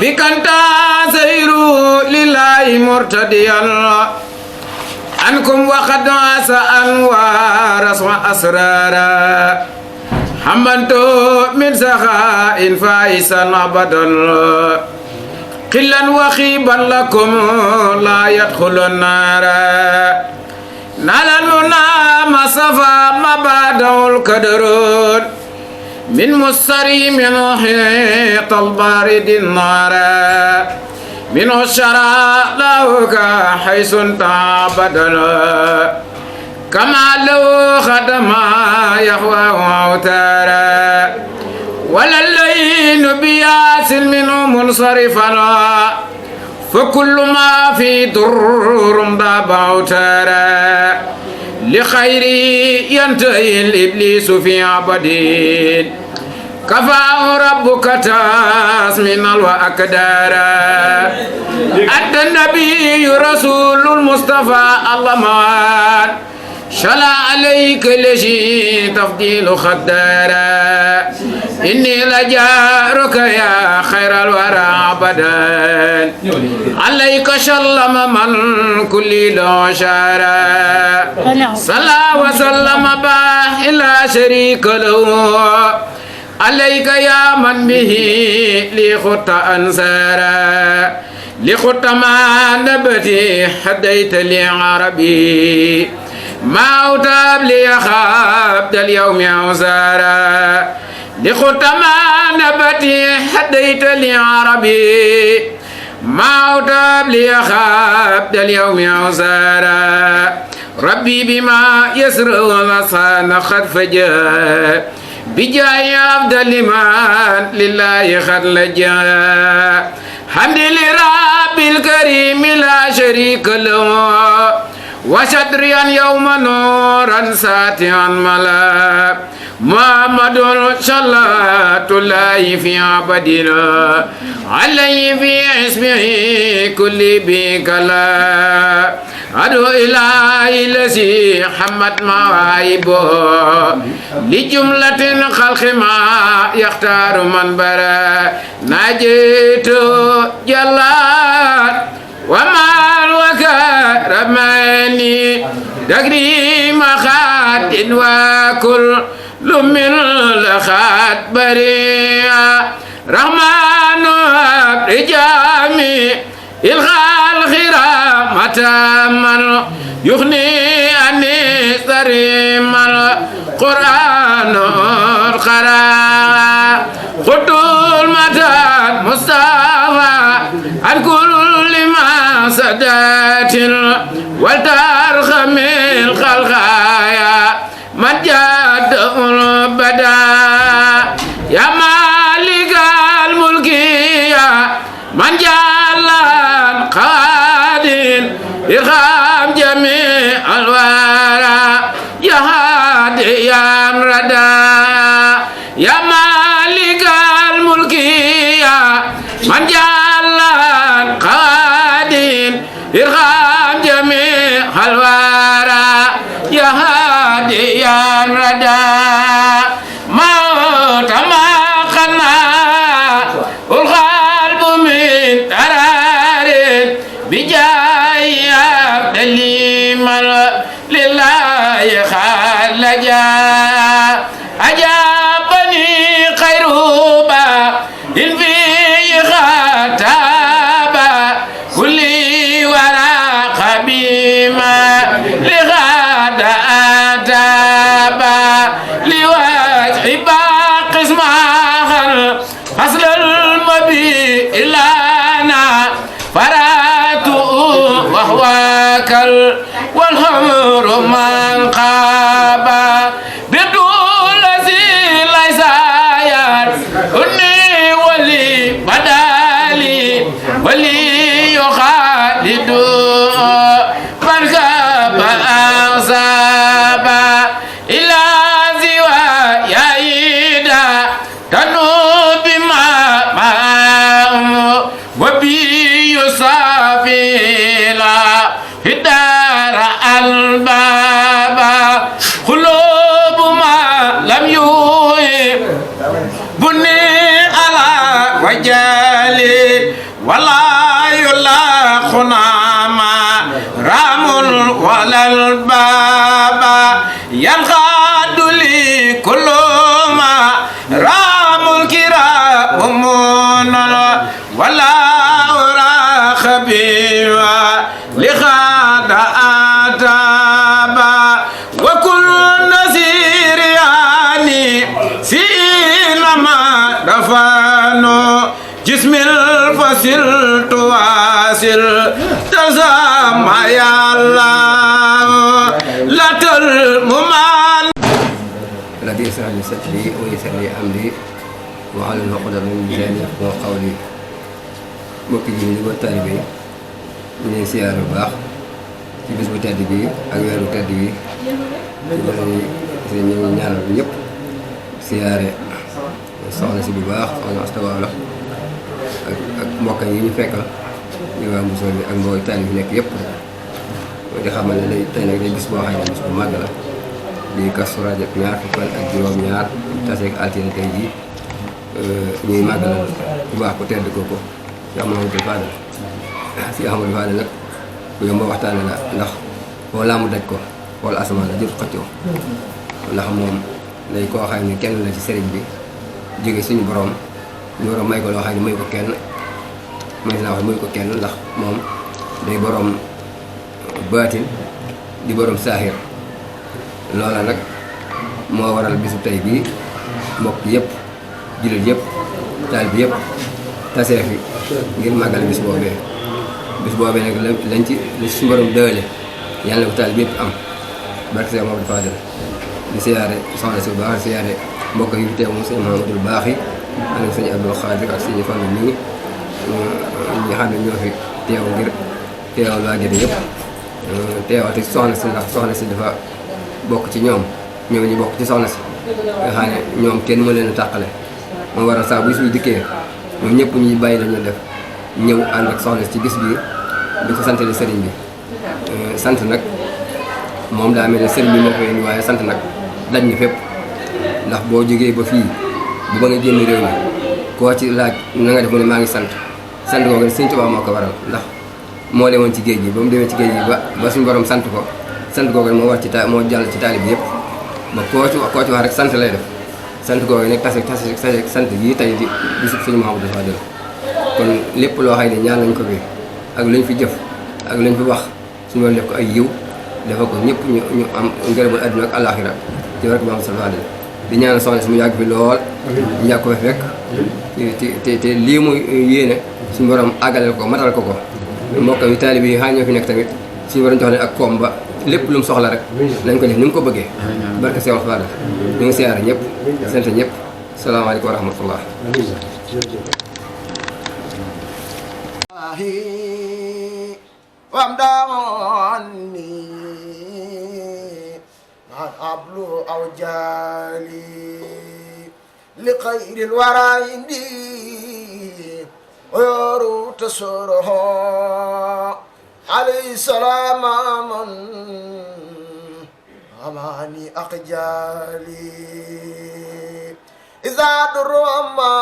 بك انت سير لله مرتديا عنكم وقد عسى أنوار أسرارا حمنت من سخاء فائسا أبدا قلا وخيبا لكم لا يدخل النار نال المنى ما صفى ما بعده القدر من مستريم محيط البارد النار منه الشرى له حيث تعبدنا كما لو خدم يهوى أوتارا ولا الليل بياس منه منصرفا فكل ما في ضر ضاب أوتارا لخير ينتهي الإبليس في عبدين كفاه ربك تاسمنا وأكدارا أدى النبي رسول المصطفى اللهم شلا عليك لشي تفضيل خدارا إني لجارك يا خير الورى عبدا عليك شلم من كل لوشارا صلى وسلم باه لا شريك له عليك يا من به لخط أنصارا لخط ما نبتي حديت لي عربي ما أوتاب لي خابد اليوم أوزارا لخط ما نبتي حديت لي عربي ما أوتاب لي خابد اليوم أوزارا ربي بما يسر وصان قد فجأ بجاي أفضل من لله قد لجأ حمد لرب الكريم لا شريك له وشدريا يوم نورا ساتيا ملا محمد صلاة الله في عبدنا عليه في اسمه كل بكلا أدعو إلهي الذي حمد مواهبه لجملة خلق ما يختار من برا نجيت جلال وما الوكرمني دقري مخات وكل من لخات بريا رحمن رجامي الغال خرامة من يغني عني سريم القرآن القرآن قلت المدد مصطفى عن كل ما سدات والترخم الخلقايا من جاد البدا يا مالك الملك يا من جعل قادر إرغام جميع الورى يا هادي يا مردا يا مالك الملك يا من جعل قادر إرغام جميع الورى يا هادي يا مردا موت ما قنا القلب من ترار بجاي عبد الإيمان لله خلجا أجابني خيروبا إن في خطابا كل ورق بما لغاد أتابا لوجه باقي اسمها فصل المبي إلانا فرات وهو كل والخمر من قابا بدون الذي ليس يرني ولي بدالي ولي يخالد من قاب أنصابا إلى زوا يعيدا تنوب بما معه وبي يصافي لا هدار البابا قلوب ما لم يوهب بني على وجه لي ولا يلاقنا ما رام ولا الباب ينغاد لي كل ما رام الكرام ولا أرى خبيرا لغاد آدابا وكل نذير يعني فينما دفنوا جسم الفصل تواصل تزام يا الله لا تلممان الذي يسر لي صدري ويسر لي أمري وعلى العقدة من لساني يفقهوا قولي mbokki ji ni ba taalibe ñu leen siyaare bu baax ci bis bu tedd bi ak weeru tedd bi ñu ngi ñaanal ñëpp siyaare soxna si bu baax soxna Asta Walo ak mbokk yi ñu fekkal ñu waa Mbuso bi ak mbooy taalibe nekk yëpp di xamal ne tey nag day bis boo xam ne bis bu màgg la di Kazu Rajab ñaar fukki fan ak juróom-ñaar taseeg altine tey jii ñuy màggalal bu baax ku tedd kooku si Amadou Fadel si Amadou Fadel nag bu yomb waxtaane la ndax foo laamu daj ko xool asamaan la jot xëccoo ndax moom day koo xam ne kenn la ci sëriñ bi jóge suñu borom ñu war a may ko loo xam ne may ko kenn may naa wax may ko kenn ndax moom day borom baatin di borom saaxir loola nag moo waral bisu tey bii mbokk yëpp jullit yëpp taal bi yëpp tasee fi ngir màggal bis boobee nag lañ ci suñu borom dëële yàlla na ko taal bi yëpp am barke Seex Mamadou Fadel di siyaare soxna si bu baax di siyaare mbokk yu teew moom sëñ Mamadou baax yi ak sëñ Abdou Khadir ak sëñ Fallu nii ñi xam ne ñoo fi teew ngir teewal waa Gédé yëpp teewal te soxna si ndax soxna si dafa bokk ci ñoom ñu bokk ci soxna si nga xam ne ñoom kenn mën leen a tàqale moo waral saa bu suñu dikkee ñoom ñëpp ñuy bàyyi lañu def ñëw ànd ak soxna si ci bis bi di ko santale sëriñ bi sant nag moom daa mel ne sëriñ bi moo koy indi waaye sant nag daj ñu fépp ndax boo jógee ba fii bu ba nga génn réew mi koo ci laaj na nga def mu ne maa ngi sant googu Sëriñ Tuubaa moo ko waral ndax moo demoon ci géej gi ba mu demee ci géej gi ba suñu borom sant ko sant googu moo war ci moo jàll ci taalib yëpp ba koo ci wax rek sant lay def sant googu nag tase sant gii tey di bisub Sëriñ Mahamadou Fadel kon lépp loo xam ne ñaan nañ ko fi ak luñ fi jëf ak luñ fi wax suñu war def ko ay yiw dafa ko ñëpp ñu am ngërëmul àdduna ak àllaaxira ci barke Mahamadou Fadel di ñaan soxna si mu yàgg fi lool ñu yàgg ko fi fekk te lii mu yéene suñu borom àggaleel ko matal ko mbokkam yi taalibe yi ñoo fi nekk tamit suñu borom jox leen ak koom ba lépp lu mu soxla rek nañ ko def ni mu ko bëggee barke Seex Fadel ñu ngi siyaare ñëpp sant ñëpp salaamaaleykum wa rahmatullah وامدعني عن أبلو أو جالي لخير الورى عندي ويرو تسره عليه السلام من أماني أقجالي إذا درما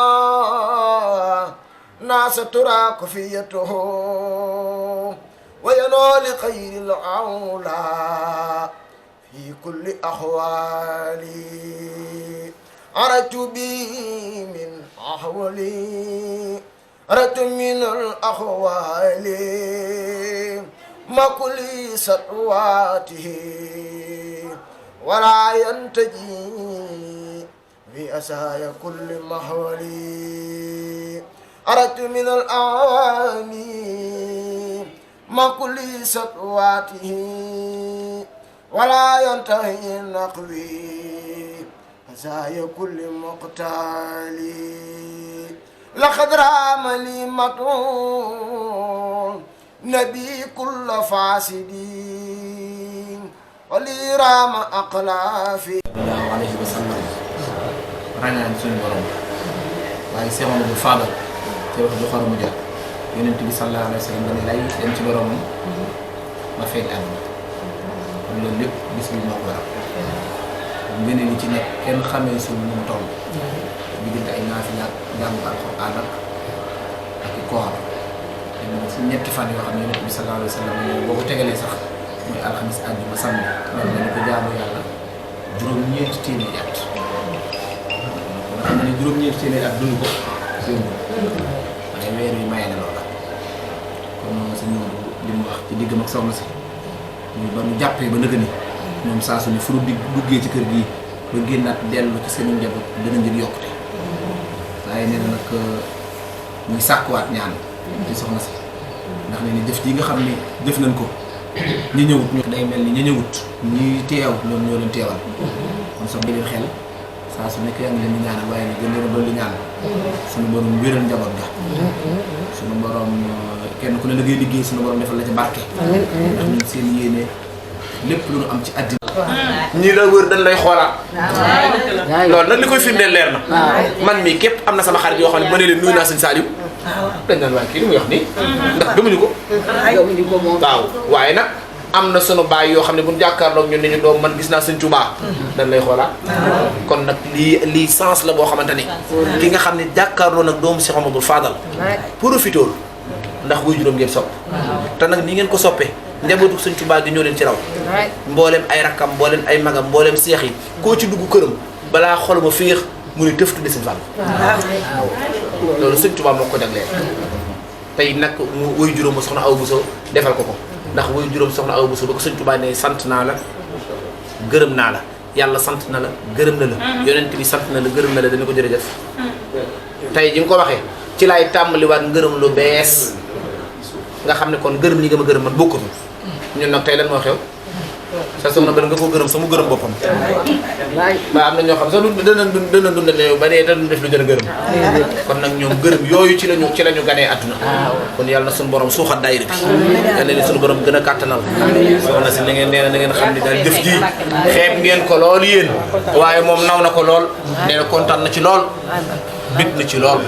ناس ترى كفيته وينال خير العولى في كل أحوالي عرجت بي من أحوالي عرجت من الأحوال ما كل سطواته ولا ينتجي بأسايا كل محولي عرجت من الأعوام ما كل سطواته ولا ينتهي نقوي هزايا كل مقتالي لقد رام لي مطون نبي كل فاسدين ولي رام أقلافي الله عليه وسلم رأينا سن برام waaye Seex Mamadu Fadal te wax du xaru mu jot Yonent bi sallallahu alayhi wa sallam dana lay dem ci boromam ba feeñ àdduna kon loolu lépp bis bi moo ko waral ngeen li ci nekk kenn xamee suñu nu mu toll diggante ay naafila ak jàng Alxuraan ak si ñetti fan yoo xam ne Yonent bi sallallahu alayhi wa sallam boo ko tegalee sax muy alxamis àjjuma samedi mel na ni ko jaamu yàlla juróom-ñeenti téeméeri at nga xam ne juróom-ñeenti téeméeri at dund ko yomb waaye weer yi maye na loola kon si Modou li mu wax ci diggam ak soxna si ñu ba ñu jàppee ba nëgë ni ñoom saa su ne fu ñu duggee ci kër gii ba génnaat dellu ci seen njaboot dana ngir yokkute waaye nee na nag muy sàkkuwaat ñaan ci soxna si ndax ne ni jëf ji nga xam ne jëf nañ ko ñi ñëwut ñu day mel ni ñi ñëwut ñi teew ñoom ñoo leen teewal kon sax leen xel saa su nekk yaa ngi leen di ñaanal waaye nag gën leen a dolli ñaan suñu borom wéral njaboot ga suñu borom kenn ku ne la ngay liggéey suñu borom defal la ci barke ndax ñun seen yéene lépp lu ñu am ci àddina ñii la wër dañ lay xoolaat loolu nag li koy firndeel leer na man mii képp am na sama xarit yoo xam ne ba ne leen nuyu naa sëñ Saliou dañ naan waaye kii li muy wax nii ndax gëmuñu ko waaw waaye nag am na sunu baay yoo xam ne bu ñu jàkkaarloog ñun ne ñu doom man gis naa sëñ Touba dañ lay xoolaat kon nag lii sens la boo xamante ni ki nga xam ne jàkkaarloo nag doomu Cheikh Mamadou Fadal profitool ndax wuy juróom ngeen sopp te nag ni ngeen ko soppee njabootu sëñ Touba gi ñoo leen ci raw mboolem ay rakkam mboolem ay magam mboolem seex yi koo ci dugg këram balaa xol ma féex mu ne tëf tudde sëñ Fall loolu sëñ Touba moo ko jagleel tey nag mu wuy juróom soxna Awa Bousso defal ko ko ndax wuy juróom soxna Awa Bousso ba ko sëñ Touba ne sant naa la gërëm naa la yàlla sant na la gërëm na la yonent bi sant na la gërëm na la dana ko jërëjëf tey ji nga ko waxee ci laay tàmbaliwaat ngërëm lu bees nga xam ne kon gërëm li nga ma gërëm man bokkatu ñun nag tey lan moo xew sa soxna ba nga ko gërëm sama gërëm boppam ba am na ñoo xam sax dana dund ne ba nee dana def lu gën a gërëm kon nag ñoom gërëm yooyu ci la ñu ganee àdduna kon yàlla na suñu borom suuxat daayira bi yàlla na suñu borom gën a kàttanal soxna si na ngeen nee na ngeen xam ne daal jëf ji xeeb ngeen ko lool yéen waaye moom naw na ko lool nee na kontaan na ci lool bit na ci lool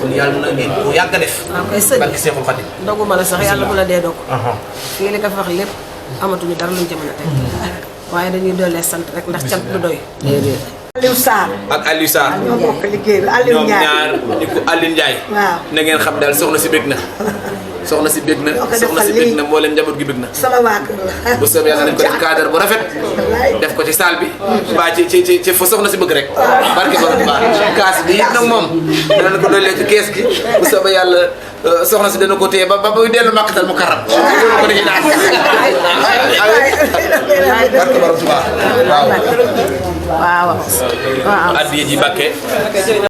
kon yàlla na ngeen ko yàgg a def barke Seexul Xadim doguma la sax yàlla bu la dee dog fii li nga fi wax lépp amatuñu dara luñ ci mën a teg waaye dañuy dollee sant rek ndax cant du doy Aliou Sarr ak Aliou Sarr ñoo bokk liggéey bi Aliou ñoom Ndiaye ñaar ñu ko Aliou Ndiaye waaw na ngeen xam daal soxna si bég na soxna si bég na soxna si bég na mboolem njaboot gi bég na sama waa kër la bu soobee yàlla nañ ko def cadre bu rafet def ko ci salle bi mbaa ci fa soxna si bëgg rek barke borom baax kaas bi it nag moom danañ ko dollee ci kees gi bu soobee yàlla soxna si dana ko téye ba buy dellu Makkatal Mukarram ko dañuy naan barke borom baax waaw waaw waaw addiya ji Mbàkke